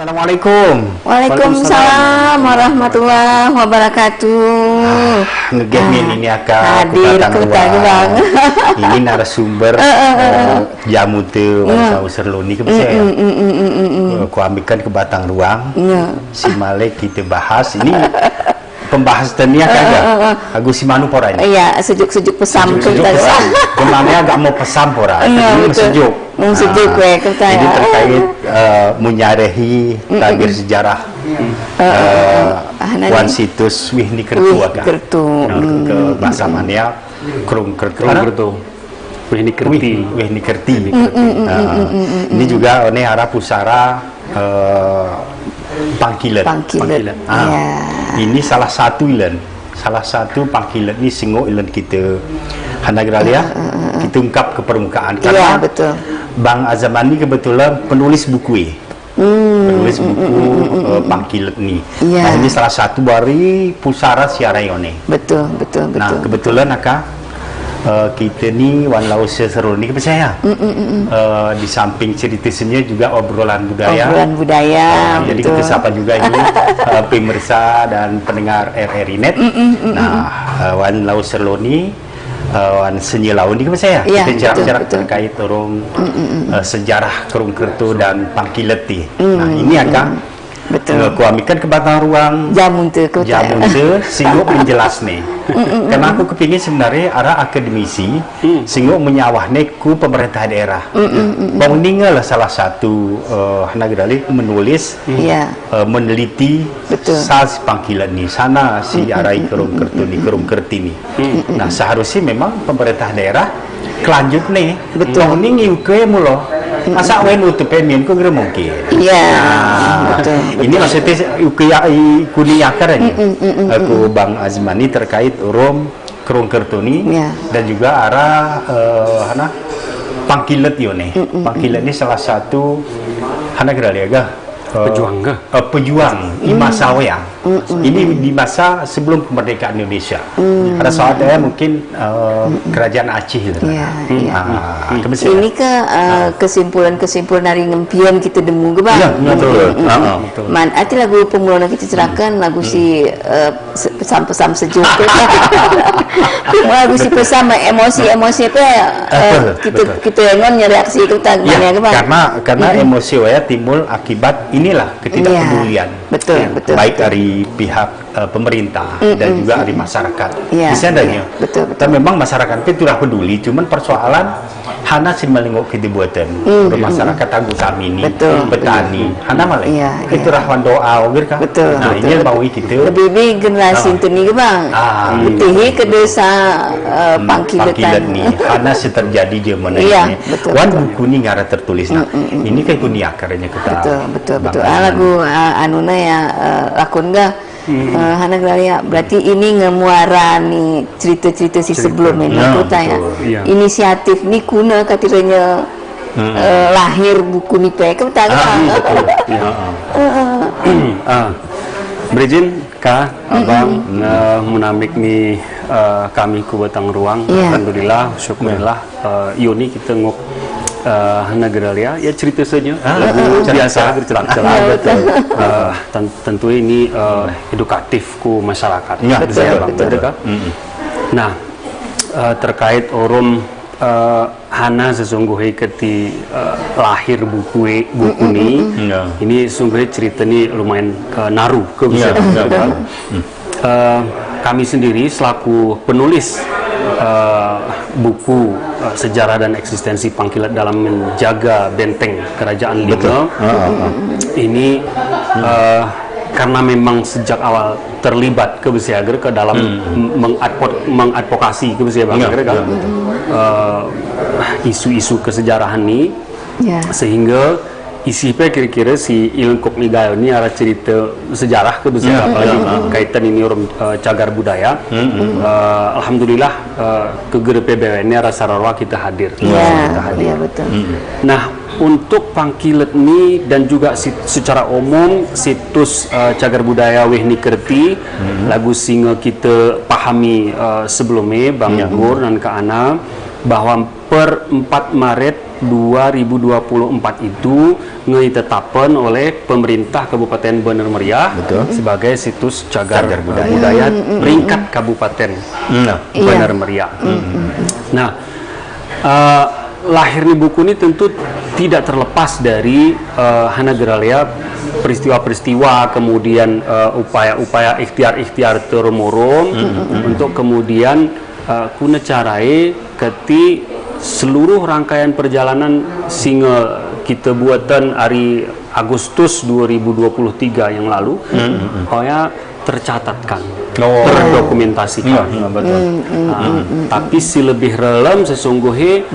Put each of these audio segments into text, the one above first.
Assalamualaikum. Waalaikumsalam warahmatullahi wabarakatuh. Ngegame ini akan hadir kita bang. Ini narasumber jamu tu bangsa Userloni ke saya. Aku ambilkan ke batang ruang. Si Malek kita bahas ini. Pembahasan ni agak Agus si Manu pora ini. Iya, sejuk-sejuk pesam sejuk kita. Kemana agak mau pesam pora. Ini sejuk. Sejuk kita. Jadi terkait menyarahi tabir sejarah wan situs Wihni Kertu agak. Ke bahasa Mania Krung Kertu. Wihni Kerti. Ini juga ini arah pusara Pangkilan. Ini salah satu pangkilan ini singo ilan kita Hanagralia kita ungkap ke permukaan karena betul. Bang Azaman ini kebetulan penulis buku penulis buku pangkilan ini. Nah ini salah satu dari pusara siarayone. Betul. Nah kebetulan kita ni wan laus seru ni percaya. Di samping cerita seni juga obrolan budaya. Jadi kita sapa juga ini pemirsa dan pendengar RRI Net. Wan laus seru ni wan seni laun ni percaya. Kita jarak terkait orang sejarah Krung Kertu dan Pangkileti. Nah ini betul. Aku ambilkan ke batang ruang jamun tu singgup menjelas nih. Karena aku kepingin sebenarnya arah akademisi singgup menyawah ku pemerintah daerah. Bang Ninga lah salah satu Hanagrali menulis meneliti sas pangkilan ni sana si arai Krung Kertu ni Krung Kerti ni. Nah seharusnya memang pemerintah daerah kelanjut nih. Betul. Bang Ninga ke mulo. Masa wen utupemin ko gero mungkin. Betul. Ini maksudnya kuniyakar aja. Aku Bang Azmani terkait Krung Kertu ni dan juga arah Pangkilet yone. Pangkilet ini salah satu Hanagraliaga pejuang di masa wayang. Ini di masa sebelum kemerdekaan Indonesia. Pada saatnya mungkin kerajaan Aceh gitu. Ini ke kesimpulan dari ngempian kita demu ke bang. Betul. Man, arti lagu pemuluan kita cerahkan lagu si pesan-pesan sejuk. Lagu si pesan emosi apa kita ngon reaksi kita gimana ke bang? Karena emosi waya timbul akibat inilah ketidakpedulian. Betul. Baik dari pihak pemerintah dan juga dari masyarakat. Misalnya, kita memang masyarakat itu sudah peduli, cuman persoalan hana sih melingkup kebuatan masyarakat tangguh kami ini petani hana malah itu rahwan doa kan. Nah ini bawi kita lebih generasi itu nih bang. Betihi ke desa Pangkilan nih hana sih terjadi zaman ini. Wan buku ini nggak tertulis. Nah ini kayak kunia akarnya kita. Betul. Lagu anuna ya lakon gak. Hanagralia berarti ini ngemuara nih cerita-cerita si sebelumnya aku tanya inisiatif nih kuna katiranya lahir buku nih pek berizin kah abang menamik nih kami ku batang ruang alhamdulillah syukurillah Yoni kita ngok Hanagralia ya cerita saja biasa bercerak-cerak tentu ini edukatif ku masyarakat betul. Nah terkait orang hana sesungguhnya keti lahir buku ini sungguh cerita ini lumayan naruh ke bisa kami sendiri selaku penulis buku sejarah dan eksistensi Pangkilan dalam menjaga benteng kerajaan Lima ini karena memang sejak awal terlibat ke Besiager ke dalam mengadvokasi ke Besiager isu-isu kesejarahan ini sehingga isinya kira-kira si Ilengkok Nigayo ini arah cerita sejarah ke Besiager apalagi kaitan ini orang cagar budaya. Alhamdulillah ke Gere PBWN ini arah Sarawak kita hadir. Betul. Nah untuk Pangkilet ini dan juga secara umum situs cagar budaya Wihni Kerti lagu singa kita pahami sebelumnya Bang Gur dan Kak Ana bahwa per 4 Maret 2024 itu ditetapkan oleh pemerintah Kabupaten Bener Meriah sebagai situs cagar budaya peringkat Kabupaten Bener Meriah. Nah, lahirnya buku ini tentu tidak terlepas dari Hana Geralea, peristiwa-peristiwa, kemudian upaya-upaya ikhtiar-ikhtiar termorong untuk kemudian kuna carai keti seluruh rangkaian perjalanan singa kita buatan hari Agustus 2023 yang lalu tercatatkan, terdokumentasikan. Tapi si lebih relem sesungguhnya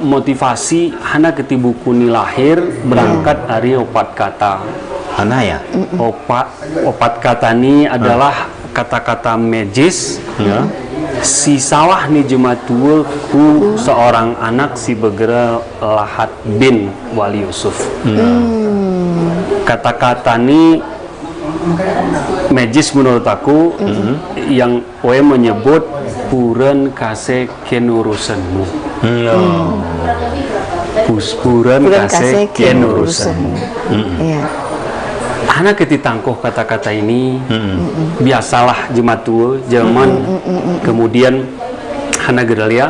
motivasi Hana keti buku ini lahir berangkat dari opat kata. Hana ya? Opat kata ini adalah kata-kata magis. Si sawah ni jematul ku seorang anak si begera Lahat bin Wali Yusuf. Kata-kata ni magis menurut aku yang menyebut puren kase kenurusanmu. Puren kase kenurusanmu. Anak ketitangkuh kata-kata ini biasalah jematul zaman kemudian Hana Geralea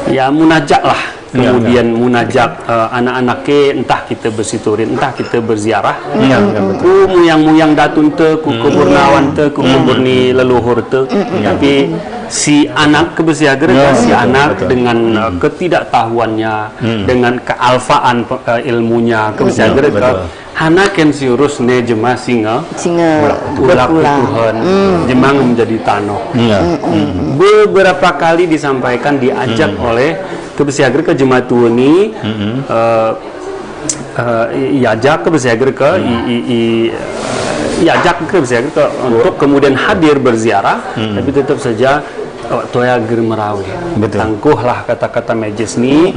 ya munajat lah, kemudian munajat anak-anaknya, entah kita bersiturin, entah kita berziarah, ku muyang-muyang datun te, ku keburnawan te, ku keburni leluhur te, tapi si anak kebesiager, si anak dengan ketidaktahuannya, dengan kealfaan ilmunya kebesiager, Hana ken siurus ne jema singa ulak Tuhan jemang menjadi tanoh. Beberapa kali disampaikan, diajak oleh kebesiager ke jemaatuni, iajak kebesiager ke iajak kebesiager ke untuk kemudian hadir berziarah, tapi tetap saja toya ger merawi. Tangkuhlah kata-kata magis ni,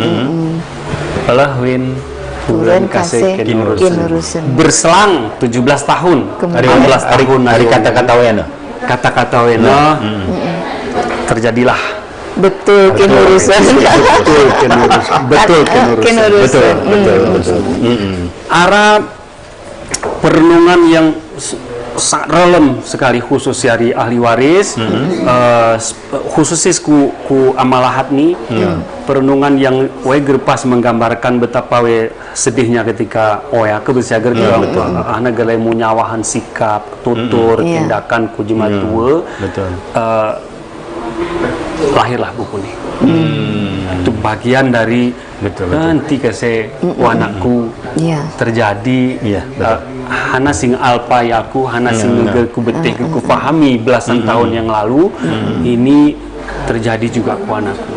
pelahwin puren kase kenurusan. Berselang 17 tahun, 18 tahun dari kata-kata wena. Kata-kata wena terjadilah. Betul kenurusan. Betul kenurusan. Arah perenungan yang sangat relem sekali, khusus dari ahli waris, khususnya ku amalahat nih, perenungan yang gerpas menggambarkan betapa sedihnya ketika kebesiager anak galai munyawahan sikap, tutur, tindakan ku jematua, lahirlah buku ini. Itu bagian dari nanti kese anakku terjadi. Hana sing alpa yaku, Hana sing ku betih ku pahami belasan tahun yang lalu, ini terjadi juga ku anakku.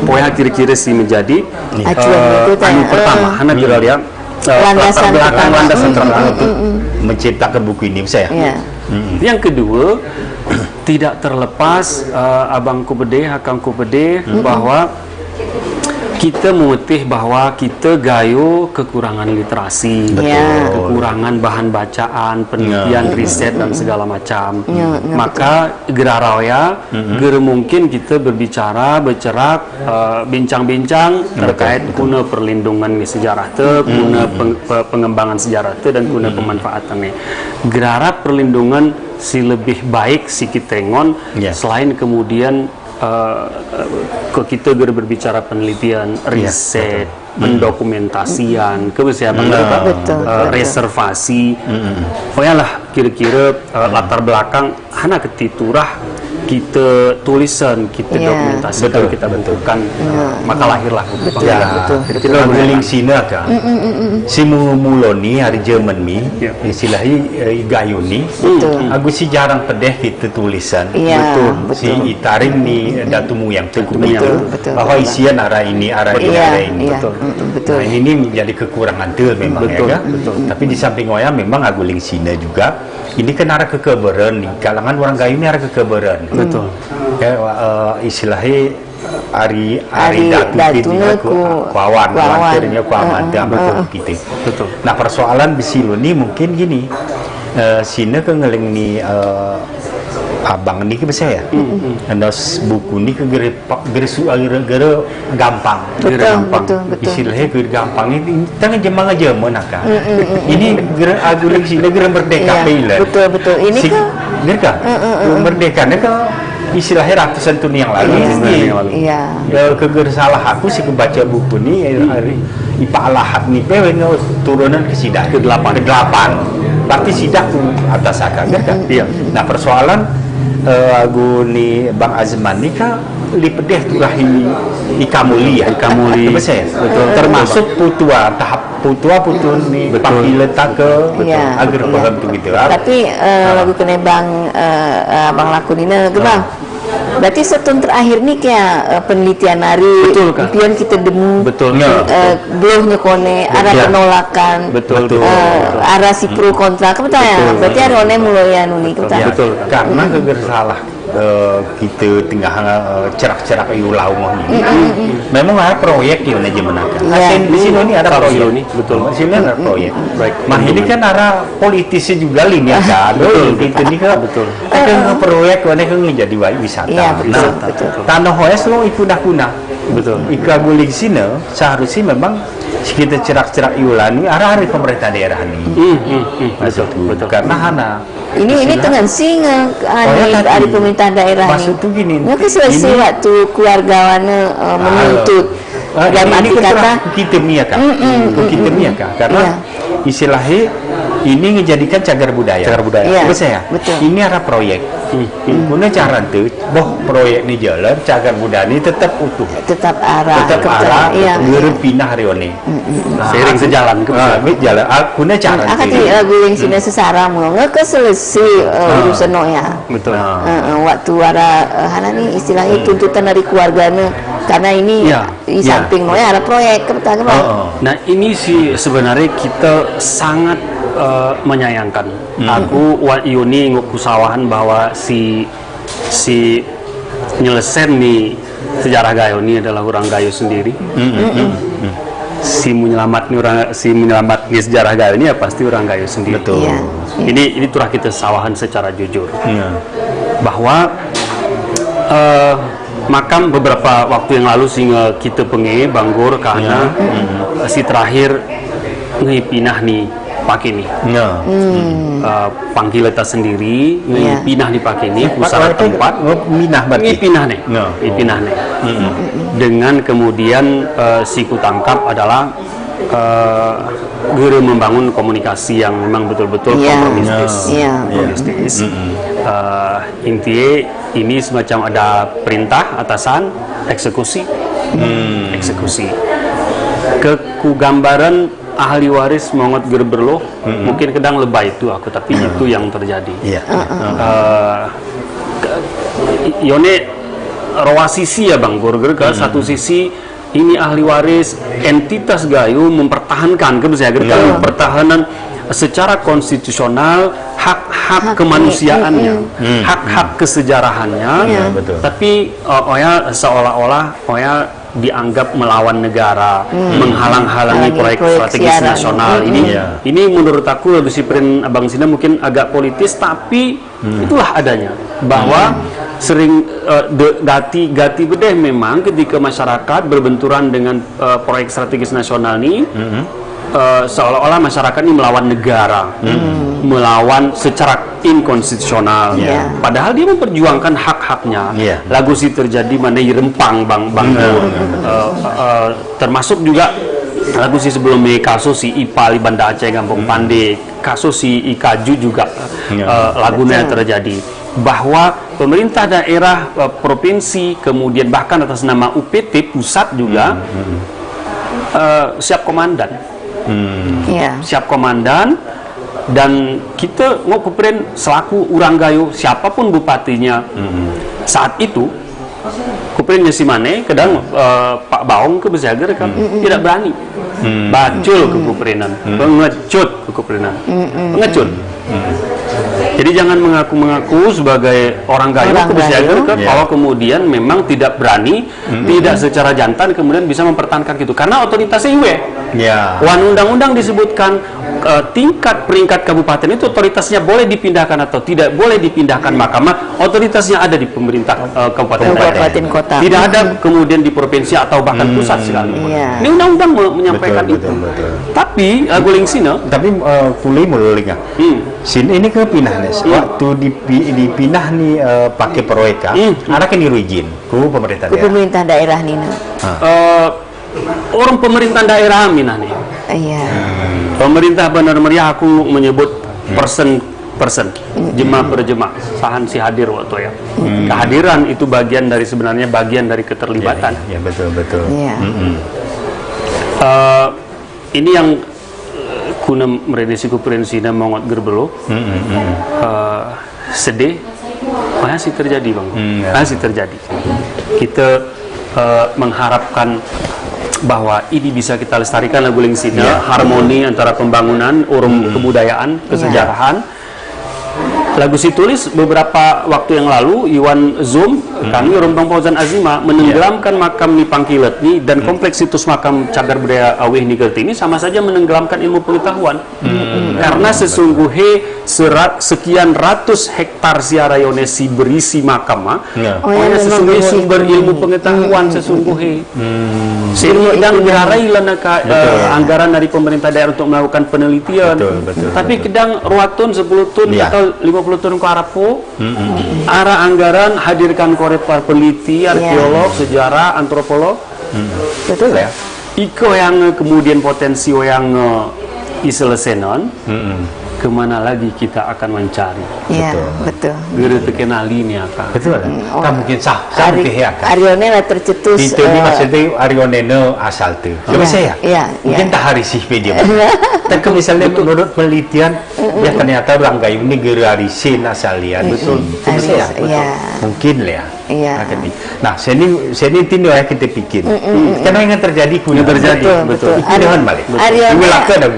Pokoknya kira-kira sih menjadi anu pertama Hana Geralea, landasan pertama untuk menciptakan buku ini saya. Yang kedua, tidak terlepas abangku bede, hakangku bede, bahwa kita memutih bahwa kita gayo kekurangan literasi, kekurangan bahan bacaan, penelitian, riset dan segala macam. Maka geraraya mungkin kita berbicara, bercerak, bincang-bincang terkait guna perlindungan sejarah te, guna pengembangan sejarah te, dan guna pemanfaatannya. Gerara perlindungan si lebih baik si kitengon, selain kemudian kita berbicara penelitian, riset, pendokumentasian, reservasi, lah kira-kira latar belakang Hana ketiturah kita tulisan, kita dokumentasikan, kita bentukkan, maka lahirlah buku. Kita mengeling sini kan, si muloni hari Jerman mi, istilahnya gayuni, aku si jarang pedeh kita tulisan, si itaring ni datumu yang bahwa isian arah ini, arah ini. Nah, ini menjadi kekurangan tu memang ya, tapi di samping memang aku ling sini juga. Ini kan arah kekebaran nih, kalangan orang gayu ini arah kekebaran. Betul. Istilahnya hari datu kawan akhirnya kuamada gitu. Betul. Nah persoalan di sini mungkin gini, sini kengeling nih abang ni ke saya andos buku ni ke gara gampang betul istilahnya gara gampang ini tangan jemang aja menaka ini gara agu lagi sini gara merdeka pilihan betul ini ke merdeka ni ke istilahnya ratusan tahun yang lalu iya keger salah aku sih kebaca buku ni Ipa Alahat ni turunan ke sidak ke-8 berarti sidak tu atas akar kan iya nah persoalan aku ni Bang Azman ni kan lipedeh tu rahi ikamuli betul termasuk putua tahap putua ni pakai letak ke agar paham tu gitu tapi lagu kena Bang Bang Lakunina ke Bang berarti setahun terakhir ni kayak penelitian hari impian kita demu belum nyekone arah penolakan arah si pro kontra betul ya berarti hari one mulai anu ni betul karena keger salah kita tengah cerak-cerak iulah umum ni memang ada proyek yang aja menakan di sini ni ada proyek ni betul di sini ada proyek mah ini kan arah politisnya juga lini kan kita ni kan betul ada proyek mana kan menjadi wisata tanah hoes lo ipunah-punah betul ika boleh sini seharusnya memang kita cerak-cerak iulah ni arah pemerintah daerah ni betul karena hana ini dengan singa dari pemerintah daerah maksud tu gini mungkin selesai waktu keluarga menuntut dalam arti kata kita miaka karena istilahnya ini menjadikan cagar budaya betul ini ada proyek guna cara tu proyek ni jalan cagar budaya ni tetap utuh tetap arah pindah hari ini seiring sejalan jalan guna cara tu lagu yang sini sesara mengenai ke selesai urusan ya betul waktu ada hana ni istilahnya tuntutan dari keluarganya karena ini di samping ada proyek nah ini sih sebenarnya kita sangat menyayangkan aku Yuni ngukusawahan bahwa si nyelesen nih sejarah gayo ini adalah orang gayo sendiri si menyelamat nih sejarah gayo ini ya pasti orang gayo sendiri betul ini turah kita sawahan secara jujur bahwa makam beberapa waktu yang lalu sehingga kita pengen Banggur karena si terakhir ngipinah nih pakai nih panggil letak sendiri pinah dipakai nih pusat tempat pinah nih dengan kemudian si kutangkap adalah guru membangun komunikasi yang memang betul-betul kompromistis intinya ini semacam ada perintah atasan eksekusi kegambaran ahli waris mongot gerberloh mungkin kedang lebay itu aku tapi itu yang terjadi Yone rawa sisi ya Bang Gorger ke satu sisi ini ahli waris entitas gayo mempertahankan pertahanan secara konstitusional hak-hak kemanusiaannya hak-hak kesejarahannya tapi seolah-olah dianggap melawan negara, menghalang-halangi proyek strategis nasional. Ini menurut aku disiplin Abang Sina mungkin agak politis, tapi itulah adanya. Bahwa sering gati bedeh memang ketika masyarakat berbenturan dengan proyek strategis nasional ini, seolah-olah masyarakat ini melawan negara, melawan secara inkonstitusional. Padahal dia memperjuangkan hak-haknya. Lagu sih terjadi mana rempang bang termasuk juga lagu sih sebelumnya kasus si Ipa di Banda Aceh Kampung Pande, kasus si Ikaju juga lagunya terjadi. Bahwa pemerintah daerah, provinsi, kemudian bahkan atas nama UPT pusat juga siap komandan. Siap komandan dan kita mau kupren selaku orang gayo siapapun bupatinya saat itu kuprennya si Mane kadang Pak Baong ke Besager kan tidak berani bacul ke kuprenan pengecut ke kuprenan pengecut jadi jangan mengaku-mengaku sebagai orang gayo ke Besager kan bahwa kemudian memang tidak berani tidak secara jantan kemudian bisa mempertahankan gitu karena otoritasnya iwe Ya. Wan undang-undang disebutkan tingkat peringkat kabupaten itu otoritasnya boleh dipindahkan atau tidak boleh dipindahkan mahkamah, otoritasnya ada di pemerintah kabupaten kota. Tidak ada kemudian di provinsi atau bahkan pusat sekalipun. Ini undang-undang menyampaikan itu. Tapi guling sini. Tapi kuliah meluling ah. Sini ini ke pindah nih. Waktu dipindah nih pakai proyek ada kan izin ku pemerintah daerah. Pemerintah daerah Nina. Orang pemerintah daerah Minah nih. Iya. Pemerintah Bandar Meriah aku menyebut person jemaah per jemaah sahan si hadir waktu ya. Kehadiran itu bagian dari sebenarnya bagian dari keterlibatan. Ya betul. Iya. Ini yang kuna meredesiku prinsipnya mongot gerbelo. Sedih. Masih terjadi bang. Masih terjadi. Kita mengharapkan bahwa ini bisa kita lestarikan lagu lingsina, harmoni antara pembangunan, kebudayaan, kesejarahan. Lagu si tulis beberapa waktu yang lalu Iwan Zoom kami Rombong Fauzan Azima menenggelamkan makam Nipang Kilet ni dan kompleks situs makam cagar budaya Aweh Nigerti ini sama saja menenggelamkan ilmu pengetahuan karena sesungguhnya sekian ratus hektar siarayone si berisi makam sesungguhnya sumber ilmu pengetahuan sesungguhnya dan diharai anggaran dari pemerintah daerah untuk melakukan penelitian tapi kedang ruatun 10 tun atau 50 tahun ke Arapo, arah anggaran hadirkan korepar peneliti, arkeolog, sejarah, antropolog, betul ya. Iko yang kemudian potensi yang iselesenon, kemana lagi kita akan mencari? Iya, betul. Gede terkenali ini akan. Betul kan? Tak mungkin sah mungkin ya kan. Arione lah tercetus. Itu ni maksudnya Arione asal tu. Coba saya. Mungkin tak hari sih dia. Tapi misalnya menurut penelitian, ya ternyata Ranggayu ini gerarisin asalian. Betul. Coba saya. Mungkin lah ya. Iya. Nah, seni tindu ya kita pikir. Karena yang terjadi kuno terjadi. Betul.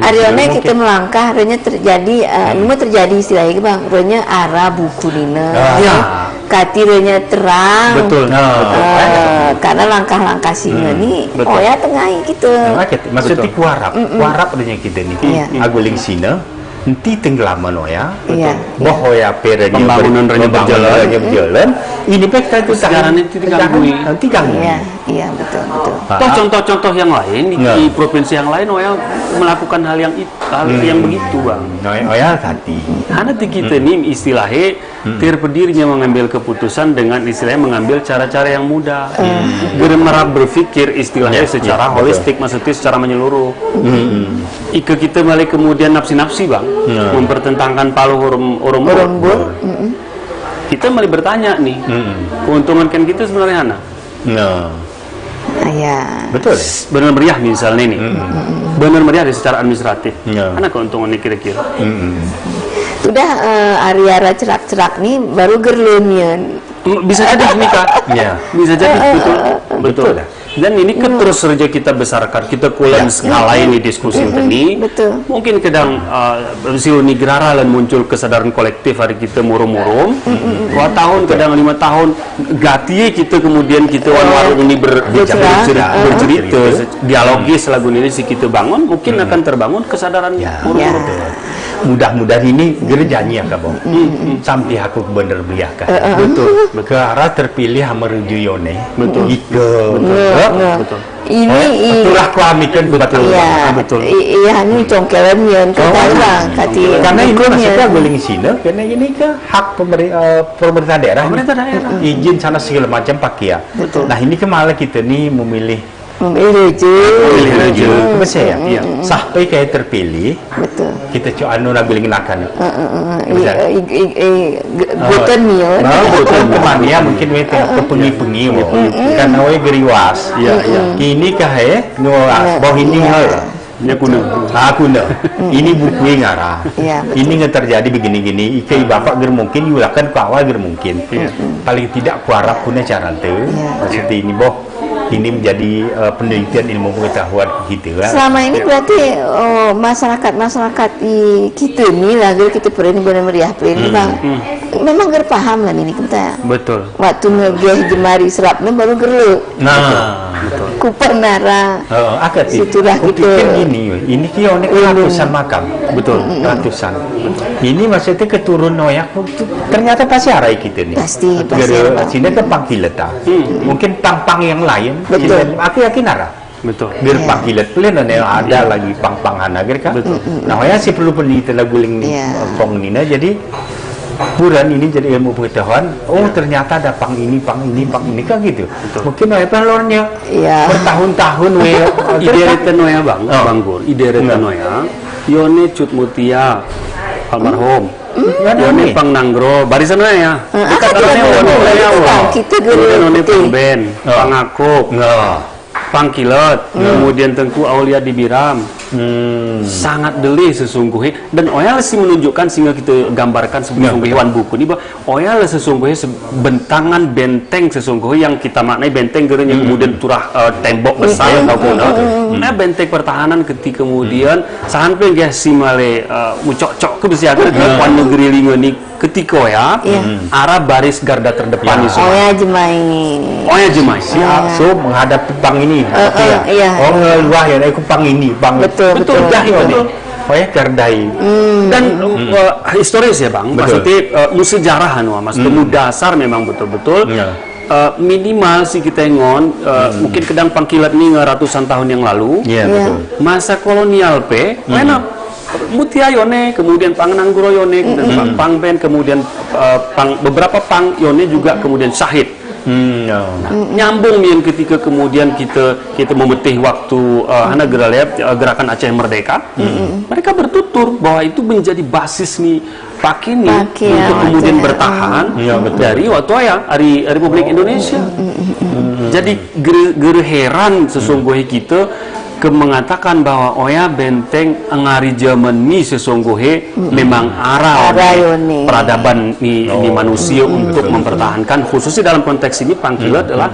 Arione kita melangkah, akhirnya terjadi istilahnya bang, ronya arah buku nina. Katirnya terang. Betul. Karena langkah-langkah singa ni, ya tengah gitu. Maksudnya kuarap adanya kita ni. Aguling sina. Nanti tenggelaman ya, bahwa ya pembangunan berjalan. Ini peka itu sekarang itu diganggu. Iya betul. Toh contoh-contoh yang lain di provinsi yang lain, melakukan hal yang begitu bang. Tadi. Karena kita ini istilahnya terpedirinya mengambil keputusan dengan istilahnya mengambil cara-cara yang mudah. Germerap berpikir istilahnya secara holistik, maksudnya secara menyeluruh. Ika kita balik kemudian nafsi-nafsi bang. Mempertentangkan palu orang kita malah bertanya nih keuntungan kan kita sebenarnya Hana betul benar meriah misalnya nih benar meriah secara administratif mana keuntungannya kira-kira sudah area cerak-cerak nih baru gerlunian bisa jadi nih kak bisa jadi betul dan ini kan terus saja kita besarkan, kita kulen skala ini diskusi ini. Mungkin kadang siluni gerara dan muncul kesadaran kolektif hari kita murum-murum. 2 tahun, kadang 5 tahun, gati kita kemudian kita warung ini bercerita, dialogis lagu ini si kita bangun, mungkin akan terbangun kesadaran murum-murum. Mudah-mudahan ini gerjanya kabong sampai aku bener beliah kan betul ke arah terpilih menuju Yone betul ini itulah kelamikan betul iya ini congkelan yang karena ini maksudnya guling sini karena ini ke hak pemerintah daerah izin sana segala macam pakai ya nah ini kemalah kita nih memilih saya sampai kayak terpilih betul kita coba nabiling nakan bukan mion bukan kemania mungkin kepengi-pengi karena we geriwas ini kahe bawah ini ini buku ngarah ini nggak terjadi begini-gini ikai bapak mungkin yulakan ke awal mungkin paling tidak kuarap punya cara itu maksudnya ini ini menjadi penelitian ilmu pengetahuan kita kan. Selama ini berarti masyarakat di kita ni lah kita benar meriah bang. Memang paham lah ini kita. Betul. Waktu ngegiah jemari serapnya baru gerlu. Nah, betul. Kupenara. Agak Situlah gitu. Gini, ini kio nek ratusan makam, betul, ratusan. Ini maksudnya keturun noyak, ternyata pasti arai kita nih. Pasti. Sini kan pangkilet mungkin pang-pang yang lain. Betul. Aku yakin arah. Betul. Biar pangkilet pelin ada lagi pang-pang hanager kan. Betul. Nah, ya sih perlu peneliti guling pong ini. Jadi buran ini jadi ilmu pengetahuan. Oh, ternyata ada pang ini kan gitu. Betul. Mungkin pelornya bertahun-tahun ide retenoya Bang Gur. Ide retenoya Yone Cut Mutia almarhum. Yone Pang Nanggro barisan ya. Kita Yone Pang Ben, Pang Akop, Pang Kilot, kemudian Tengku Aulia di Biram. Sangat deli sesungguhnya, dan Oyal sih menunjukkan sehingga kita gambarkan sebagai hewan buku ini bahwa Oyal sesungguhnya bentangan benteng sesungguhnya yang kita maknai benteng gerenya kemudian turah tembok besar nah benteng pertahanan ketika kemudian sampai ya si male mucok-cok ke besi agar wan negeri linggoni ketika arah baris garda terdepan itu Oya Jemai so menghadap pang ini luah ya aku pang ini betul dah ini gardai dan historis ya Bang maksudnya musejarahan maksudnya dasar memang betul-betul minimal sih kita ngon mungkin kedang pangkilat nih ratusan tahun yang lalu betul. Masa kolonial Mutia Yone, kemudian Pang Nanggro Yone, kemudian Pang Ben, kemudian beberapa Pang Yone juga kemudian Syahid. Nyambung nih ketika kemudian kita memetih waktu gerakan Aceh Merdeka, mereka bertutur bahwa itu menjadi basis nih Pakini untuk kemudian bertahan dari waktu hari Republik Indonesia. Jadi heran sesungguhnya kita mengatakan bahwa benteng ngari zaman ini sesungguhnya memang arah peradaban ini manusia untuk mempertahankan khususnya dalam konteks ini Pangkilat adalah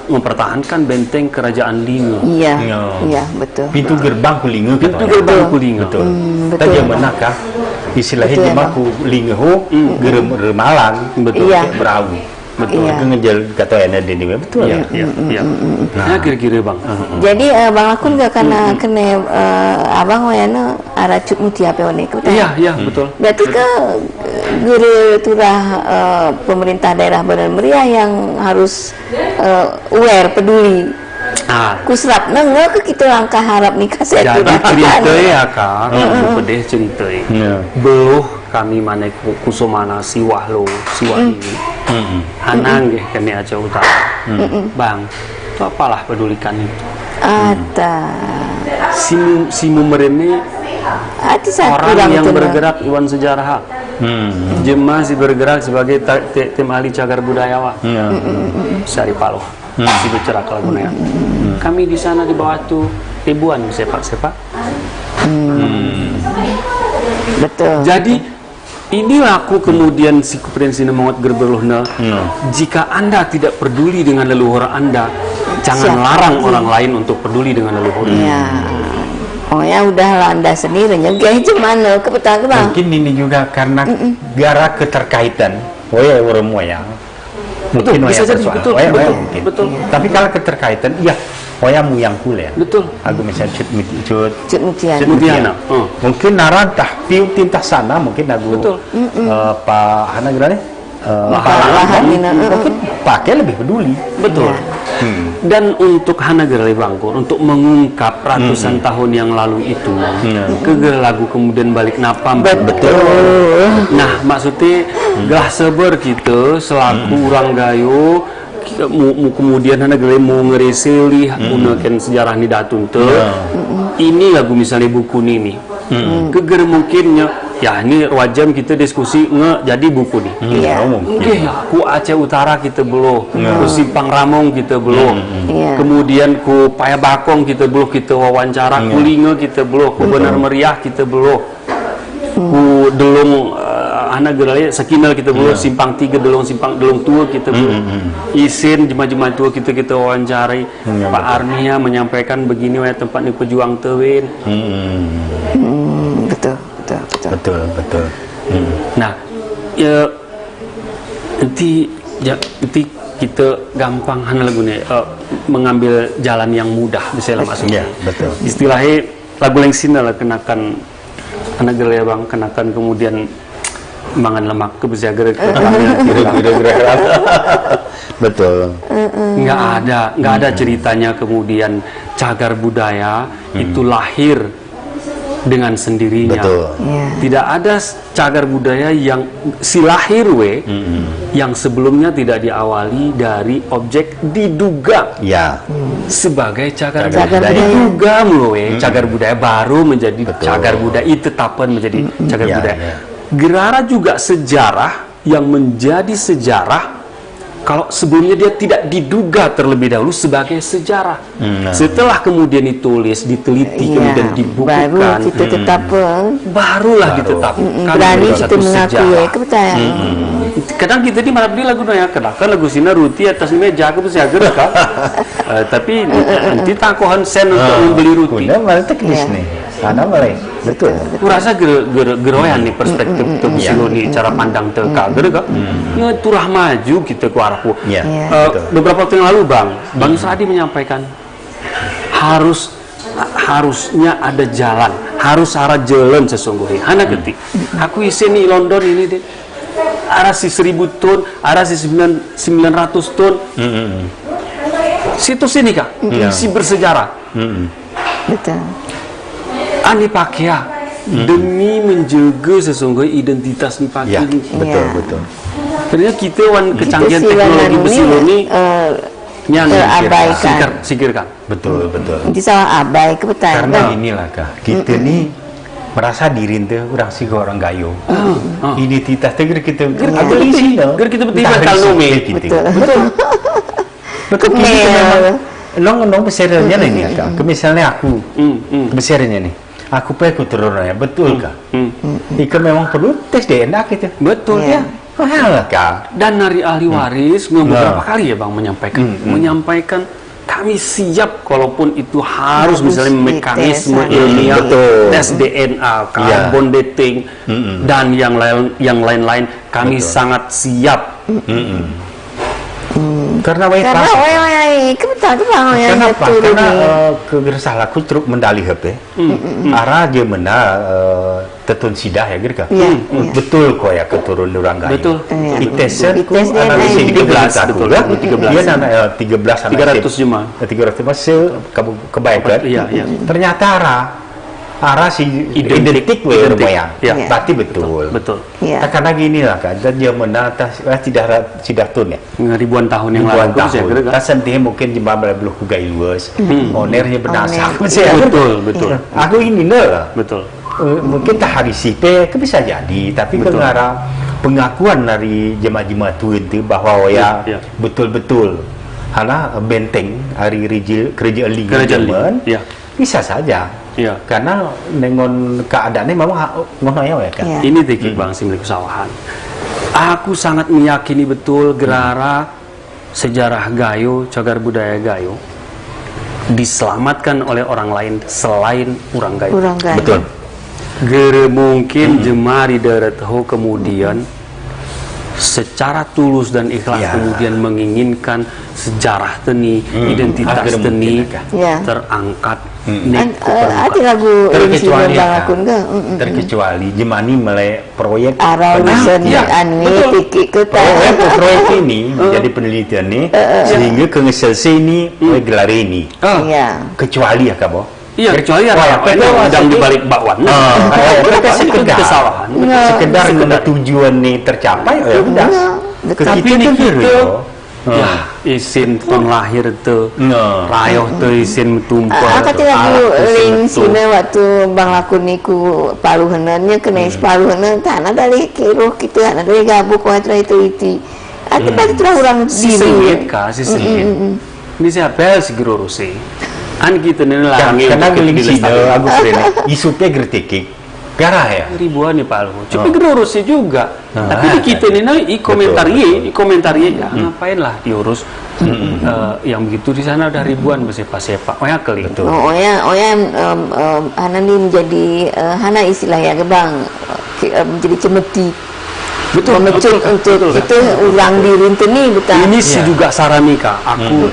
mempertahankan benteng kerajaan Linge. Iya betul. Pintu gerbang Kulinge. Betul. Tadi yang manakah istilahnya maku Linge geremalang betul berawu. Betul, itu ngejel kata ada di sini betul. Iya. Nah, kira-kira Bang. Jadi Bang Lakun gak kena abang wayana aracut mutia peone ku. Iya, betul. Berarti ke guru turah pemerintah daerah Bandar Meriah yang harus aware, peduli. Kusrap nengok ke kita langkah harap nikah saya jadi cerita ya Kak pedeh cerita beluh kami mana kusumana siwah ini hanang kami Aceh Utara Bang itu apalah pedulikan itu si merene orang yang bergerak Iwan Sejarah jemaah si bergerak sebagai tim ahli cagar budaya Sari Paloh si bercerak lagunya kami di sana di bawah tuh ribuan sepak betul. Jadi inilah aku kemudian si Prinsi Nemongot gerbeluhna jika Anda tidak peduli dengan leluhur Anda jangan larang orang lain untuk peduli dengan leluhurnya. Udahlah Anda sendiri nyegah gimana mungkin ini juga karena gara keterkaitan mungkin bisa jadi betul. Tapi kalau keterkaitan mu yang kuliah betul aku misalnya cut mutiana mungkin naran tah piu tintah sana mungkin aku Pak Hana gerane mungkin pakai lebih peduli betul dan untuk Hana Gerali Bangkur untuk mengungkap ratusan tahun yang lalu itu lagu kemudian balik napam betul nah maksudnya gelah seber kita selaku orang gayo kemudian Hana Gerali mau ngereseli gunakan sejarah ni datun ini lagu misalnya buku ini keger mungkinnya ini wajam kita diskusi jadi buku nih ku Aceh Utara kita belum ku Simpang Ramong kita belum kemudian ku Paya Bakong kita belum kita wawancara ku Linge kita belum ku Benar Meriah kita belum ku Delung anak gerali Sekinal kita belum Simpang 3 Delung Tua kita belum Isin jemaah tua kita wawancari Pak Armia menyampaikan begini tempat ini pejuang tewin betul. Nah, nanti kita gampang hanya lagu nih mengambil jalan yang mudah misalnya maksudnya. Betul. Istilahnya lagu lengsin lah kenakan anak gele bang, kenakan kemudian mangan lemak ke bisa kira-kira. Betul. Nggak ada ceritanya kemudian cagar budaya itu lahir dengan sendirinya. Betul. Tidak ada cagar budaya yang silahir yang sebelumnya tidak diawali dari objek diduga sebagai cagar budaya. Diduga cagar budaya baru menjadi cagar budaya, ditetapkan menjadi cagar budaya. Gerara juga sejarah yang menjadi sejarah kalau sebelumnya dia tidak diduga terlebih dahulu sebagai sejarah. Setelah kemudian ditulis, diteliti, kemudian dibukukan, barulah ditetapkan. Berani kita mengakui kepercayaan. Kadang kita di malam di lagu naya kenakan lagu sina ruti atas meja aku bisa gerak kan. Tapi nanti takohan sen untuk membeli ruti. Udah malah teknis nih. Karena mulai betul. Aku rasa geroyan nih perspektif tersilo nih cara pandang teka gerak. Ya turah maju kita ke arahku. Beberapa waktu yang lalu Bang Sradi menyampaikan harusnya ada jalan, harus arah jalan sesungguhnya. Anak ketik. Aku isi nih London ini deh. Arah si 1000 ton, arah si 900 ton. Situ sini kak, si bersejarah. Betul. Ani pakia demi menjaga sesungguhnya identitas Nipakia. Betul. Ternyata kita kecanggihan teknologi besi ini yang sikirkan. Betul. Itu salah abai kebetulan. Karena inilah kak, kita nih merasa diri itu orang sih orang gayo. Identitas itu kita betul. Kita betul kalau betul. Nong besarnya nih kak. Misalnya aku, besarnya nih. Aku pengen turunnya, betul kak? Ikan memang perlu tes DNA kita. Betul ya. Mahal kak. Dan dari ahli waris beberapa kali ya bang menyampaikan kami siap kalaupun itu harus misalnya mekanisme ilmiah, tes DNA, carbon dating dan yang lain-lain kami sangat siap. Karena kegersah laku truk mendali HP arah dia mana tetun sidah ya gitu kan betul kok ya keturun orang gaya betul itesen analisis 13 betul kan 13 300 cuma kebaikan ternyata arah si identik berarti betul. Karena gini lah kan, dan dia menatas tidak tun ya. Ribuan tahun yang lalu saya kira kan. Sendiri mungkin jembatan belum kugai luas, onernya benasa. Betul. Aku ini lah. Betul. Mungkin tak hari sipe, bisa jadi. Tapi karena pengakuan dari jemaah-jemaah itu bahwa ya betul-betul, karena benteng hari kerja alignment bisa saja. Karena dengan keadaannya memang ngono ya kan. Ini tikik bang milik usahawan. Aku sangat meyakini betul gerara sejarah Gayo, cagar budaya Gayo diselamatkan oleh orang lain selain orang Gayo. Betul. Gere mungkin jemari darat ho kemudian secara tulus dan ikhlas kemudian menginginkan sejarah teni, identitas teni terangkat. Ada lagu terkecuali jemani mulai proyek proyek ini menjadi penelitian nih sehingga selesai ini gelar ini kecuali ya kabo kecuali sedang dibalik bakwan sekedar tujuan nih tercapai ya udah tapi ini kita isin pun lahir tu rayoh tu isin tumpah kata lagu ling sini waktu bang lakun niku paluhanannya kena paluhanan tanah dari kiro kita anak dari gabuk watra itu atau pasti terang orang sengit kasih sengit ini siapa si guru rusi an kita nih lah karena ling sini aku sering isupnya gertekik garah ya ribuan nih Pak Luhut tapi gerurusnya juga tapi kita ini komentari ya ngapain lah diurus yang begitu di sana ada ribuan bersepa-sepa kali Hana ini menjadi Hana istilah ya bang menjadi cemeti Betul untuk itu orang dirinteni betul. Ini sih juga Saramika. Aku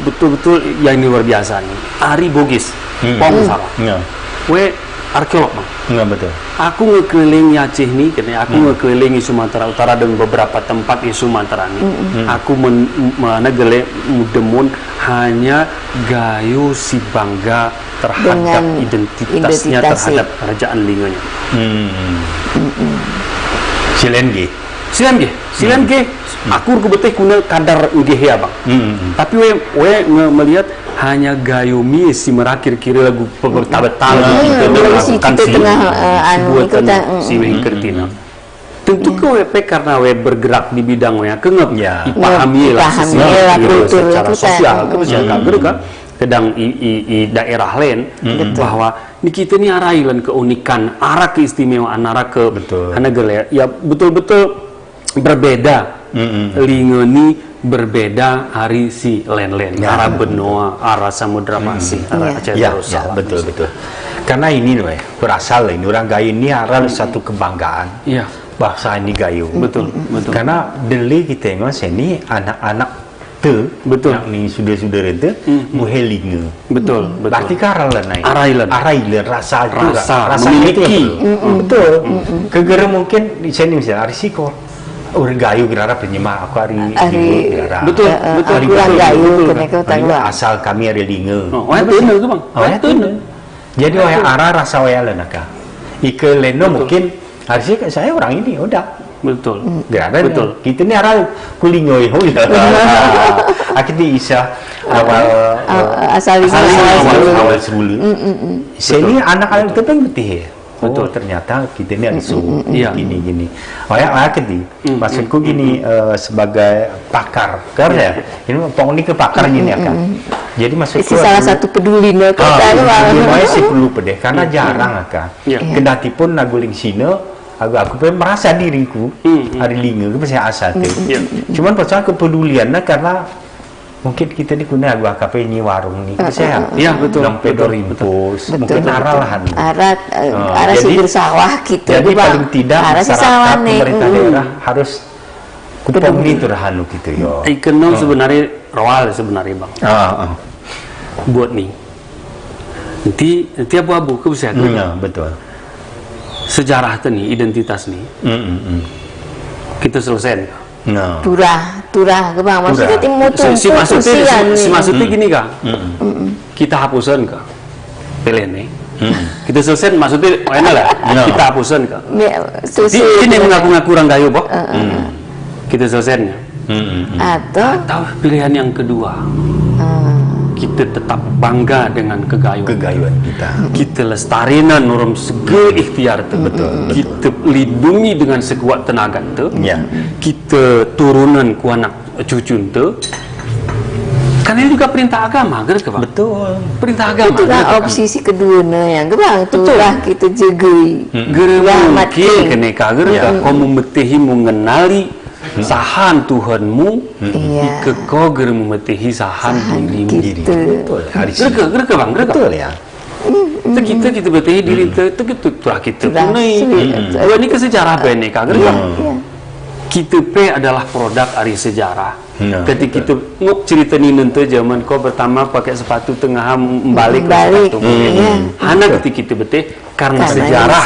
betul-betul yang ini luar biasa nih. Ari Bogis, Pom salah. We arkeolog bang. Enggak betul. Aku ngekelilingi Aceh nih, karena aku ngekelilingi Sumatera Utara dan beberapa tempat di Sumatera nih. Aku menegele mudemun hanya gayo si bangga terhadap identitasnya terhadap kerajaan linganya. Silen ge. Aku beteh kuna kadar ugehe abang. Tapi we melihat hanya gayomi si merakir kiri lagu betal-betal si tengah buatan si Wengkertina. Tentu ke WP karena we bergerak di bidang we kengep dipahami lah secara sosial kan kedang i daerah lain bahwa di kita ini arailan keunikan arah keistimewaan arah ke hanagele ya betul-betul berbeda lingeni berbeda hari si len-len arah benua arah samudra pasir arah Aceh Darussalam betul karena ini loh berasal ini orang gayo ini arah satu kebanggaan bahasa ini gayo betul karena deli kita ngos ini anak-anak yang ni sudah itu muhelinge betul berarti karala naik arailan rasa memiliki betul kegera mungkin di sini misalnya risiko orang gayo gerara penyemak aku hari betul kurang gayo kena asal kami ada linge itu bang jadi arah rasa wayalan aka ike leno mungkin harusnya saya orang ini udah betul betul kita ni arah kulingoi akhirnya isa asal sebulu sini anak-anak itu kan betul betul ternyata kita ni ada gini maksudku gini sebagai pakar karena ini pong ni ke pakar gini akan jadi maksudku salah satu peduli masih perlu pedeh karena jarang akan kendati pun naguling sino aku pengen merasa diriku hari linga ke pasal asal tu cuman pasal kepeduliannya karena mungkin kita ni guna aku AKP ni warung ni saya betul pedor impos mungkin arah si bersawah kita jadi paling tidak masyarakat pemerintah daerah harus kupong ni tu rahanu gitu yo ikenong sebenarnya rawal sebenarnya bang buat ni nanti abu-abu ke bisa betul sejarah nih identitas nih kita selesai turah ke bang maksudnya maksudnya gini kak kita hapusan kak pilih nih kita selesai maksudnya enak lah kita hapusan kak ini mengaku-ngaku orang gayo boh kita selesai atau pilihan yang kedua kita tetap bangga dengan kegayuan kita lestarinan orang sege ikhtiar betul kita lindungi dengan sekuat tenaga kita turunan ku anak cucu karena ini juga perintah agama betul perintah agama itu lah opsi si kedua yang bang itulah kita jagai mungkin keneka kamu metihi mengenali sahan Tuhanmu kau geru memetihi sahan dirimu gereka bang betul ya kita betihi diri kita punai ini ke sejarah beneka kita adalah produk dari sejarah ketika kita mau cerita ni nanti zaman kau pertama pakai sepatu tengah balik sepatu anak ketika kita betih karena sejarah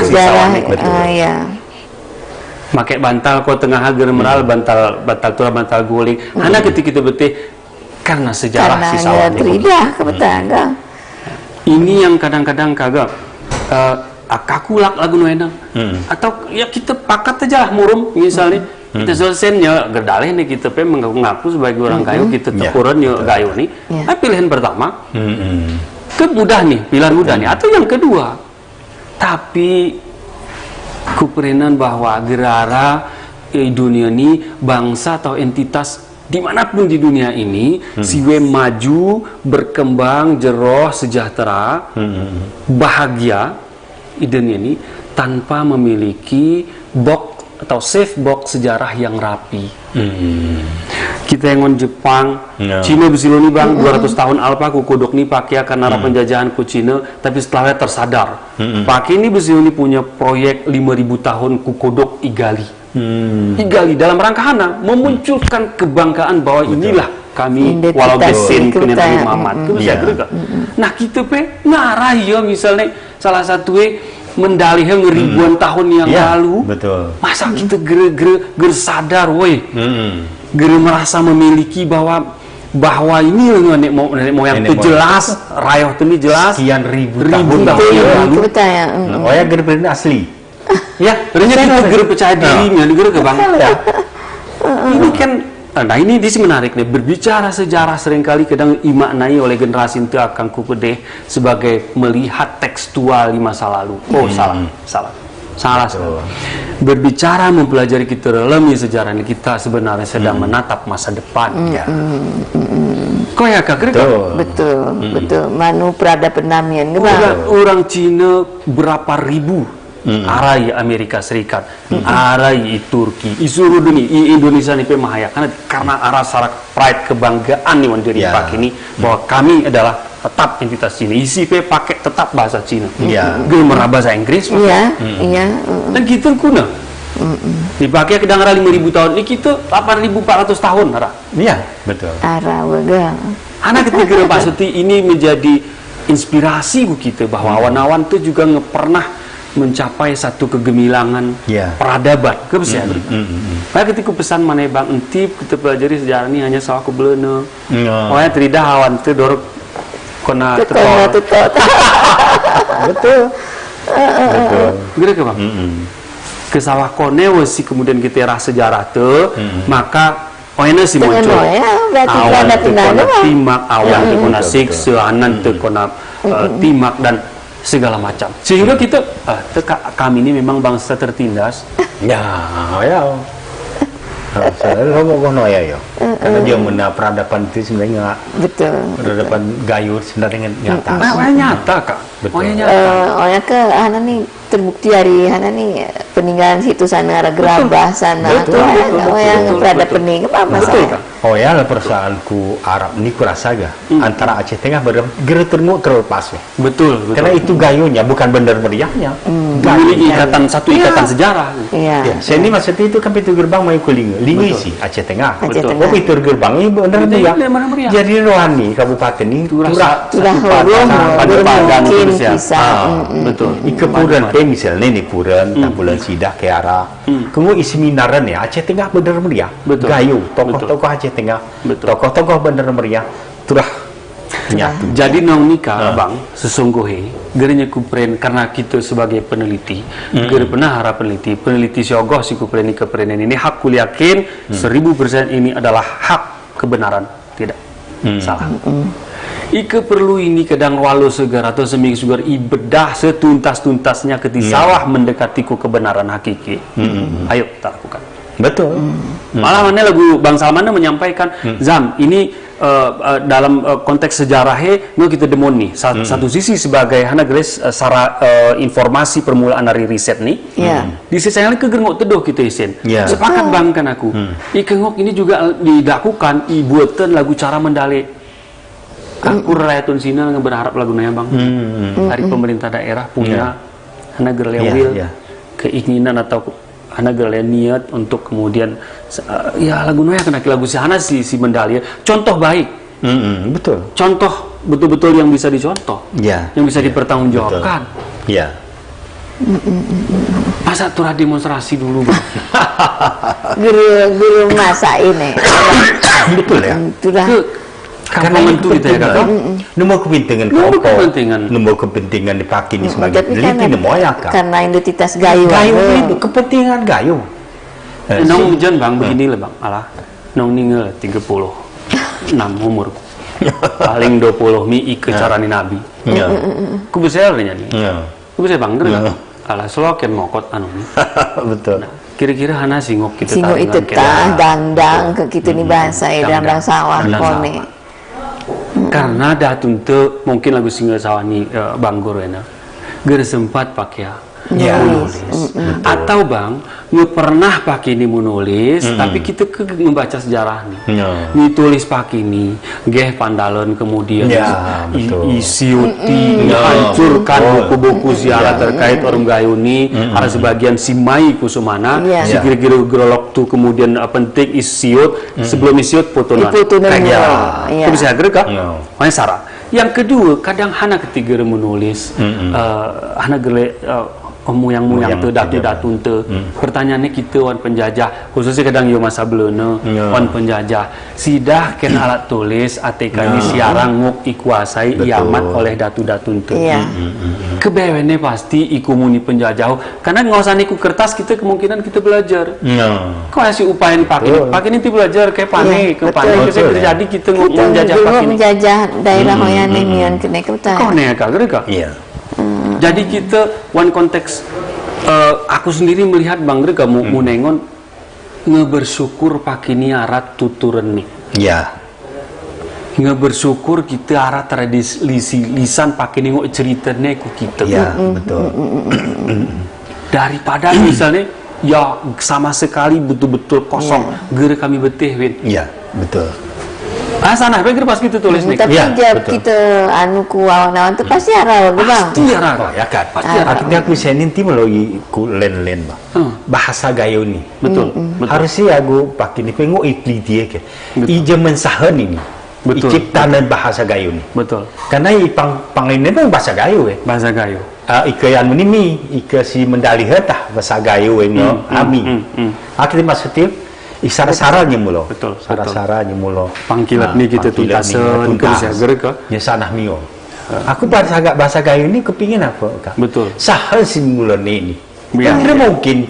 pakai bantal kau tengah hager meral bantal guling anak ketika kita betih karena sejarah sisawang ini yang kadang-kadang kagak akakulak lagu nuenang atau ya kita pakat aja lah murum misalnya kita selesainya gerdaleh nih kita mengaku sebagai orang gayo kita tekuran gayo nih pilihan pertama mudah nih pilihan mudah nih atau yang kedua tapi kuperenan bahwa gerara dunia ini bangsa atau entitas dimanapun di dunia ini siwe maju berkembang jeroh sejahtera bahagia dunia ini tanpa memiliki box atau safe box sejarah yang rapi kita yang Jepang Cina besiloni bang 200 tahun alpa ku kodok ni pakai karena penjajahan ku Cina tapi setelahnya tersadar pakai ini besiloni punya proyek 5000 tahun ku kodok igali Digali dalam rangka hana memunculkan kebanggaan bahwa inilah kami walau besen kena Muhammad nah kita pe ngarah ya misalnya salah satu mendalih ribuan tahun yang lalu masa kita ger sadar woi ger merasa memiliki bahwa ini nenek moyang itu jelas rayoh itu jelas sekian ribu tahun lalu oh ya ger bener asli ya ternyata kita ger percaya dirinya ger ke bang ini kan nah ini sih menarik nih, berbicara sejarah seringkali kadang dimaknai oleh generasi itu akan kupedeh sebagai melihat tekstual di masa lalu. Oh salah. Berbicara mempelajari kita dalam sejarah ini kita sebenarnya sedang menatap masa depan. Kok ya kak? Betul. Manu peradaban orang Cina berapa ribu arai Amerika Serikat, arai Turki, isuru dunia, Indonesia ni pemahaya karena arah sarak pride kebanggaan nih mandiri pak ini bahwa kami adalah tetap entitas Cina. Isi pakai tetap bahasa Cina, gemer bahasa Inggris, dan kita kuna dipakai kedang arah 5.000 tahun, ini kita 8.400 tahun arah. Iya betul. Arah waga. Anak ketika Pak Suti ini menjadi inspirasi kita bahwa awan-awan itu juga pernah mencapai satu kegemilangan peradaban kebesaran. Kayak ketika pesan mana bang entip kita pelajari sejarah ini hanya salah kubelena. Pokoknya tidak awan itu dorok kena tetor. Betul. Gede ke bang? Kesawah kone wasi kemudian kita rasa sejarah tu maka poinnya sih muncul. Awan tu kona timak, awan tu kona siksa, anan tu kona timak dan segala macam sehingga kita kami ini memang bangsa tertindas saya ngomong ya karena dia mena peradaban itu sebenarnya peradaban gayur sebenarnya nyata nyata kak ke hana nih terbukti hari hana nih peninggalan situ sana Gerabah sana tuh yang peradaban nih apa masalah perasaanku Arab ini kurasa antara Aceh Tengah bener termuk terlepas betul karena itu gayunya bukan bener meriahnya ikatan satu ikatan sejarah saya ini maksudnya itu kan pintu gerbang mau kuling isi Aceh Tengah pintu gerbang ini bener meriah jadi rohani kabupaten ini turah mungkin bisa betul ikepuran misalnya ini puran bulan sidah ke arah kemudian isi minaran ya Aceh Tengah bener meriah gayu tokoh-tokoh Aceh Tengah tokoh-tokoh bener meriah turah nyatu. Jadi nong nikah bang sesungguhnya gerenya kupren karena kita sebagai peneliti ger pernah harap peneliti siogoh si kupren ini hak yakin 1000% ini adalah hak kebenaran tidak salah. Ike perlu ini kadang walau segar atau seminggu segar ibedah setuntas-tuntasnya ketika mendekatiku kebenaran hakiki. Ayo kita lakukan. Betul. Malah mana lagu Bang Salman menyampaikan Zam ini dalam konteks sejarahnya kita demon nih satu sisi sebagai hana gelis secara informasi permulaan dari riset nih di sisi yang lain kegengok teduh kita isen sepakat bang kan aku ikengok ini juga dilakukan ibuatan lagu cara mendalik aku rakyatun sini nggak berharap lagu naya bang dari pemerintah daerah punya hana gerlewil keinginan atau hana gerle niat untuk kemudian lagu naya kena lagu sihana si mendali contoh baik betul contoh betul-betul yang bisa dicontoh yang bisa dipertanggungjawabkan masa turah demonstrasi dulu bang guru masa ini betul ya karena itu kita ya kakak nomor kepentingan dipakai ini sebagai peneliti karena identitas gayu itu kepentingan gayu nong hujan bang begini lah bang alah nong ninggal 36 umur paling 20 mi ke carani nabi ku bisa nyanyi ku bisa bang alah sloken mokot anu betul kira-kira hana singok kita singok itu dangdang ke kita nih bahasa dangdang sawah kone karena datun tuh mungkin lagu single sawani Bang Gorena ger sempat pakai Atau bang, nggak pernah pakai ini menulis, tapi kita membaca sejarah nih. Ditulis pakai ini, geh pandalan kemudian isi uti, hancurkan buku-buku sejarah terkait orang Gayuni, ada sebagian simai kusumana, si kira-kira gerolok tuh kemudian penting isiut, sebelum isiut fotonan. Itu bisa agak makanya Sarah. Yang kedua, kadang hana ketiga menulis, hana gele muyang-muyang tu datu-datu tu. Pertanyaannya kita wan penjajah, khususnya kadang yo masa belana, wan penjajah. Sidah ken alat tulis ATK ini siarang nguk ikuasai iamat oleh datu-datu tu. Kebewene pasti iku muni penjajah. Karena ngosan iku kertas kita kemungkinan kita belajar. Kau masih upaya pakai ini belajar kayak pane, ke pane bisa terjadi kita nguk menjajah pakai ini. Menjajah daerah hoyan mian kena kita. Kau ne kagak? Iya. Jadi kita one konteks aku sendiri melihat Bang Rega mau nengon ngebersyukur pakai ni arat tuturan nih. Ya. Ngebersyukur kita arat tradisi lisan pakai ni ceritanya ku kita. Ya, betul. Daripada misalnya ya sama sekali betul-betul kosong gere kami betih win. Iya, betul. Sana pikir pas kita tulis nih. Tapi kita anu kuawan-awan tu pasti arah bang. Pasti arah. Ya kan. Akhirnya aku senin tim lagi ku len bang. Bahasa Gayo ni. Betul. Harusnya aku pakai ni pengu ipli dia ke. Ije mensahan ini. Betul. Ciptaan bahasa Gayo ni. Betul. Karena panglima pun bahasa Gayo Bahasa Gayo. Ika yang ini ika si mendali hetah bahasa Gayo ini ami. Akhirnya maksudnya Isara-saranya mulo. Betul. Sara-saranya mulo. Pangkilat ni kita tuntasan ke bisa gereka. Ya sanah mio. Aku bahasa Gayo ini kepingin apa kak? Betul. Sahal si mulo ni. Kira mungkin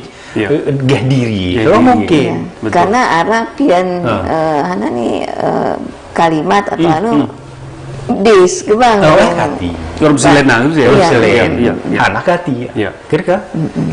geh diri. Kalau mungkin. Karena arah pian hana ni kalimat atau anu dis ke bang. Hati. Orang selena tu ya. Selen. Anak hati. Kira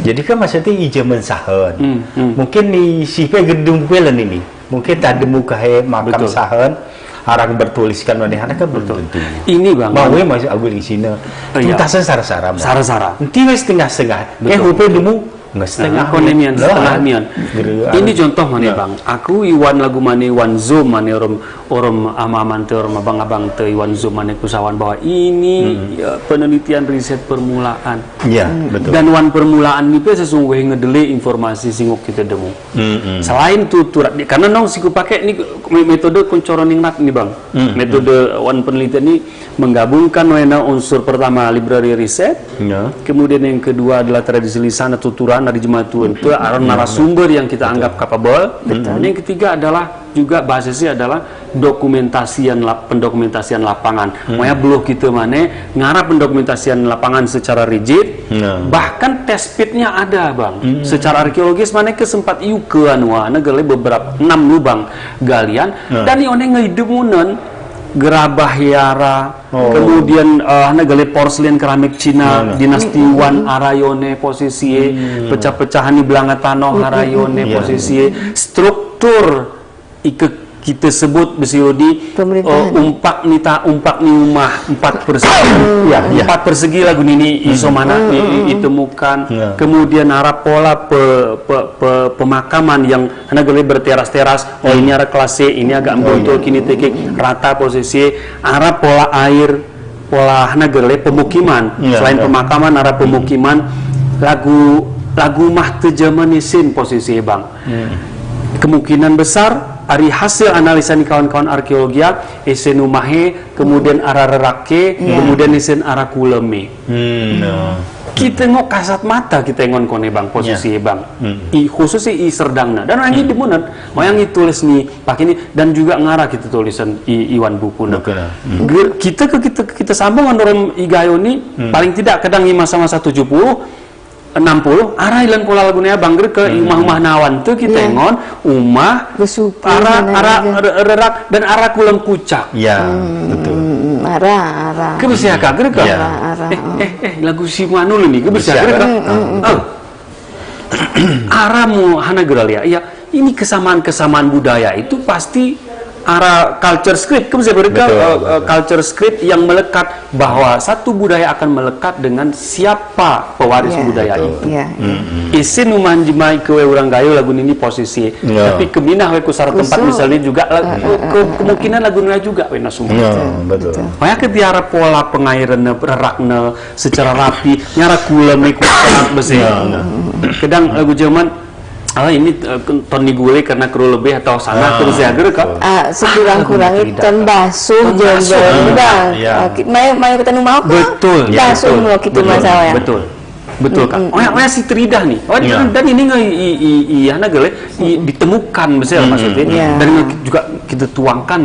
jadi kan maksudnya ije mensahan. Mungkin ni siapa gedung pelan ini. Mungkin tak ada muka makam sahan. Orang bertuliskan mana anak kan belum tentu. Ini bang. Bawa masih agul di sini. Tuntasan sara-sara. Sara-sara. Nanti setengah-setengah. Hupe demu. Setengah konemian setengah mian. Ini contoh mana bang? Aku iwan lagu mana iwan zoom mana orang amaman te orang abang-abang te iwan zoom mana kusawan bahwa ini penelitian riset permulaan. Ya betul. Dan wan permulaan ni sesungguhnya ngedele informasi singok kita demu. Selain tu karena nong siku pakai ni metode kuncoroning nak ni bang. Metode wan penelitian ni menggabungkan wena unsur pertama library riset, kemudian yang kedua adalah tradisi lisan atau tuturan dari jematuan itu narasumber yang kita anggap capable. Dan yang ketiga adalah juga basisnya adalah pendokumentasian lapangan. Makanya belum kita mana ngarap pendokumentasian lapangan secara rigid, bahkan test pitnya ada bang. Secara arkeologis mana kesempat iu ke anuana gale beberapa 6 lubang galian dan ione ngeidemunan gerabah Yara, kemudian gale porselen keramik Cina, dinasti Wan Arayone posisi, pecah-pecahan di belanga tanah Arayone posisi, struktur kita sebut besiodi umpak ni rumah 4 persegi. 4 persegi lagu ini iso mana ditemukan. Kemudian arah pola pemakaman yang gale berteras-teras. Oh ini arah kelas C, ini agak membentuk kini tekik rata posisi. Arah pola air, pola gale pemukiman. Selain pemakaman arah pemukiman lagu mah tejamanisin posisi bang. Kemungkinan besar dari hasil analisa ni kawan-kawan arkeologi esen umahe, kemudian arah rerake, kemudian esen arah kuleme. Kita ngok kasat mata kita ngon kone bang posisi bang. Khususnya serdangna dan orang ini demunan, mau yang tulis nih pakai ini dan juga ngarah kita tulisan iwan buku. Kita sambung dengan orang Igayo nih paling tidak kadang masa-masa 70 60 arah ilan pola lagunya bangger ke rumah-rumah nawan tuh kita ngon umah arah rerak dan arah kulang kucak betul arah kebesia kager ke lagu si manul ini kebesia kager ke arah mu hana geralia ya ini kesamaan budaya itu pasti arah culture script, culture script yang melekat bahwa satu budaya akan melekat dengan siapa pewaris budaya itu. Isin umanjimai ke orang gayo lagu ini posisi, tapi keminah we kusara tempat misalnya juga kemungkinan lagu ini juga we nasum. Betul. Makanya ketiara pola pengairan rerakna secara rapi, nyara kula mekuat besi. Kadang lagu zaman ini ton digulai karena kru lebih atau sana terus ya ger kok. Sekurang-kurangnya ton basuh jembel bang. Mai kita nu mau kok. Betul. Basuh mau kitu masalah ya. Betul kan. Oh si teridah nih. Dan ini iya gele ditemukan misalnya maksudnya. Dan juga kita tuangkan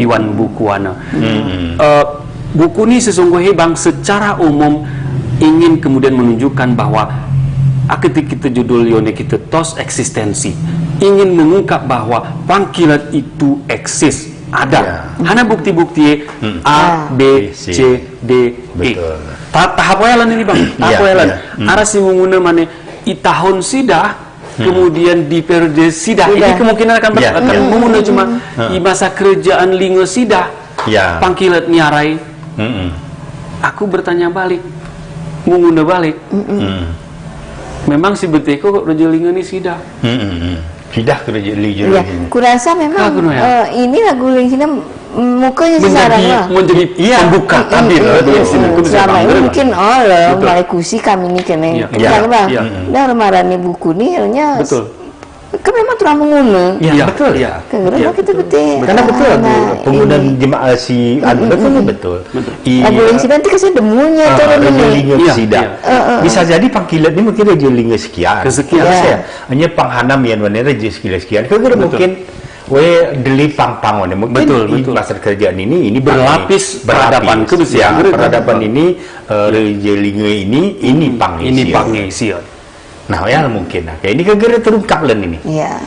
iwan bukuana. Buku ini sesungguhnya bang secara umum ingin kemudian menunjukkan bahwa ketika kita judul Yone kita tos eksistensi, ingin mengungkap bahwa panggilan itu eksis, ada. Hana bukti-bukti A, B, C, D, E. Tahap wayalan ini bang, tahap wayalan. Arah si menguna mana tahun sidah, kemudian di periode sidah. Ini kemungkinan akan menguna cuma di masa kerjaan lingo sidah. Panggilan niarai. Aku bertanya balik, menguna balik. Memang si beteko kok Rajalinga ini sidah. Sidah ke Rajalinga. Ya, kurasa memang ini lagu Rajalinga mukanya sekarang lah. Menjadi pembuka tabir selama ini mungkin malekusi kami ini kene. Kan bang. Dan marane buku ini hanya kan memang terang menguna. Iya betul ya. Karena kita betul. Karena betul penggunaan jemaah si betul. Lagu yang si nanti kasih demunya turun ini. Bisa jadi panggilan ini mungkin Rajalinga sekian. Hanya panghanam yang mana Rajalinga sekian. Kalau mungkin deli pang-pang mungkin masa kerjaan ini berlapis peradaban peradaban ini Rajalinga ini pangisian. Nah, ya mungkin. Kayak ini kegera terungkap lan ini.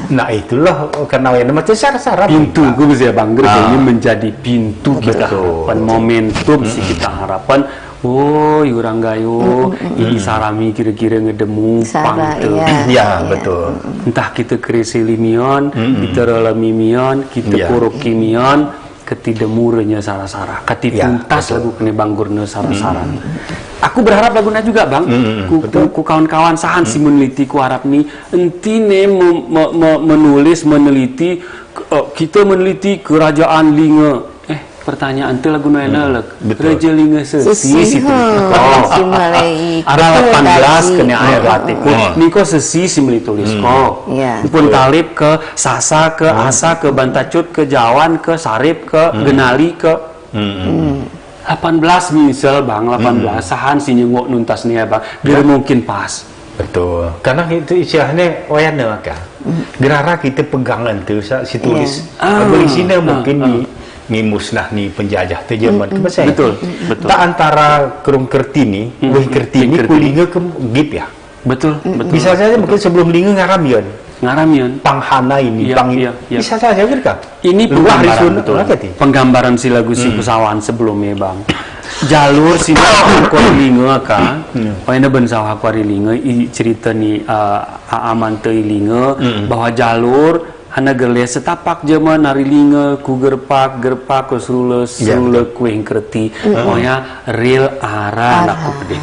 Nah, itulah karena yang macam syarat-syarat pintu gue bisa bangger ini menjadi pintu kita harapan momentum sih kita harapan. Oh, yurang gayo, ini sarami kira-kira ngedemu pangte. Ya, betul. Entah kita krisi limion, kita rolamimion, kita kurukimion, ketidemurnya sarah-sarah, ketituntas lagu kene banggurna sarah-sarah. Aku berharap laguna juga bang, ku kawan-kawan sahan si meneliti ku harap nih entine menulis meneliti kita meneliti kerajaan Linga. Pertanyaan itu laguna enak Raja Linga sesi ada 18 kena air latiku niko sesi simili tulis kok pun talib ke sasa ke asa ke bantacut ke jawan ke sarip ke genali ke 18 misal bang 18 sahan si nyengok nuntas nih ya bang biar mungkin pas betul karena itu istilahnya wayana maka gerara kita pegangan tuh si tulis beli sini mungkin musnah nih penjajah te Jerman betul tak antara kerung kertini kertini kulinga ke gip ya betul bisa saja mungkin sebelum linga ngaramion panghana ini bisa saja kan ini penggambaran si lagu si Kusawan sebelumnya bang jalur si linga ka paina ben sawah linga cerita ni aman teu linga bahwa jalur hana gerle setapak zaman nari linga ku gerpak ke serule kuing kerti pokoknya real arah aku gede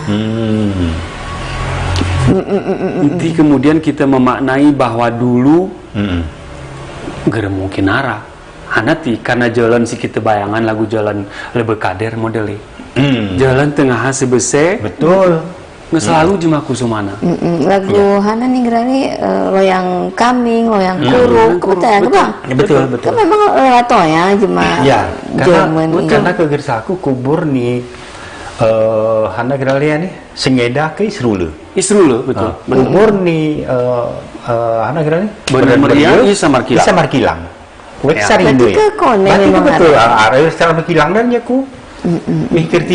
nanti kemudian kita memaknai bahwa dulu gak mungkin arah hanati karena jalan si kita bayangan lagu jalan lebih kader modelnya jalan tengah sebese betul nggak selalu jema kusumana lagu hana nih gerani loyang kambing loyang kurung kepercayaan bang betul kan memang atau ya jema karena kegersaku kubur nih hana gerali nih sengeda ke Isrule betul kubur nih hana gerali benar-benar isa markilang wek sari itu betul area secara markilang dan ya ku mikir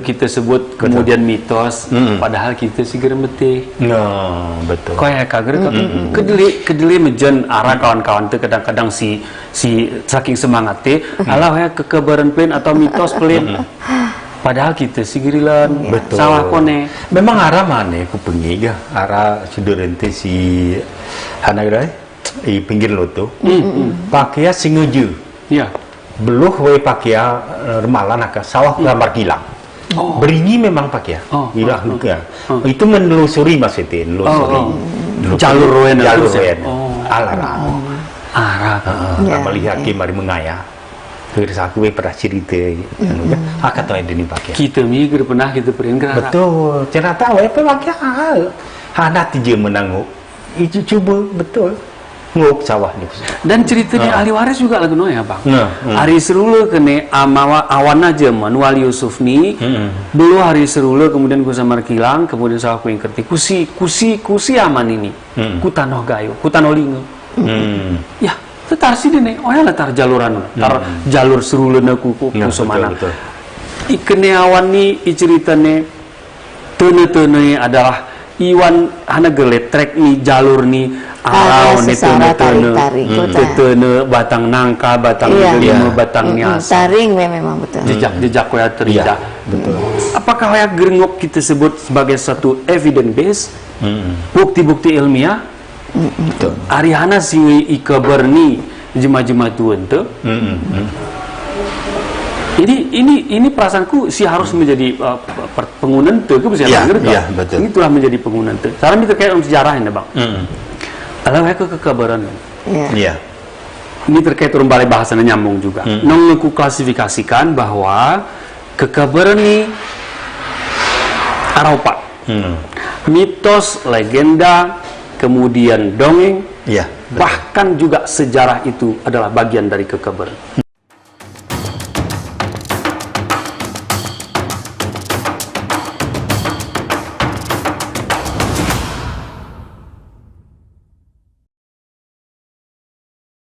kita sebut kemudian mitos padahal kita sih gerem betul kayak kager kedeli mejen arah kawan-kawan tuh kadang-kadang si saking semangat alah ya kekebaran plain atau mitos plain padahal kita sih gerilan sawah kone memang arah mana ku pengiga arah sudurente si hana gerai di pinggir loto. Pakai sengaja. Ya. Beluh we pakai remalan nak sawah gambar kilang. Beringi memang pakai. Hilang juga. Itu menelusuri maksudnya, menelusuri. Jalur roen. Alarang. Melihat mari mengaya. Terus aku pernah cerita, kata ada ni pakai. Kita mikir pernah kita peringat. Betul. Ternyata apa pakai anak dia menangguh. Itu cuba betul. Nguk sawah ni. Dan cerita ni ahli waris juga lagu no ya bang. Hari serula kene awan aja man Wali Yusuf ni. Dulu hari serula kemudian ku samar kilang kemudian saya aku yang kerti kusi aman ini. Ku tanoh gayo, ku tanoh lingo. Ya, tetar sini nih. Oh ya tar jaluran, tar jalur serula na ku mana. Ikene awan ni cerita ni tene adalah Iwan hana geletrek ni jalur ni arau ni tene batang nangka, batang lima, batang niasa. Taring memang betul. Jejak ya teridak. Betul. Apakah yang gerengok kita sebut sebagai satu evidence base, bukti-bukti ilmiah? Betul. Arihana siwi ikabar ni jema-jema tuan tu. Ini perasaanku si harus menjadi pengunan tu ke bisa betul. Ini telah menjadi pengunan tu. Sekarang kita terkait dengan sejarah ini bang. Kalau aku kekabaran. Ini terkait dengan balai bahasanya nyambung juga. Nong aku klasifikasikan bahwa kekabaran ini araupak. Mitos, legenda, kemudian dongeng, bahkan juga sejarah itu adalah bagian dari kekabaran.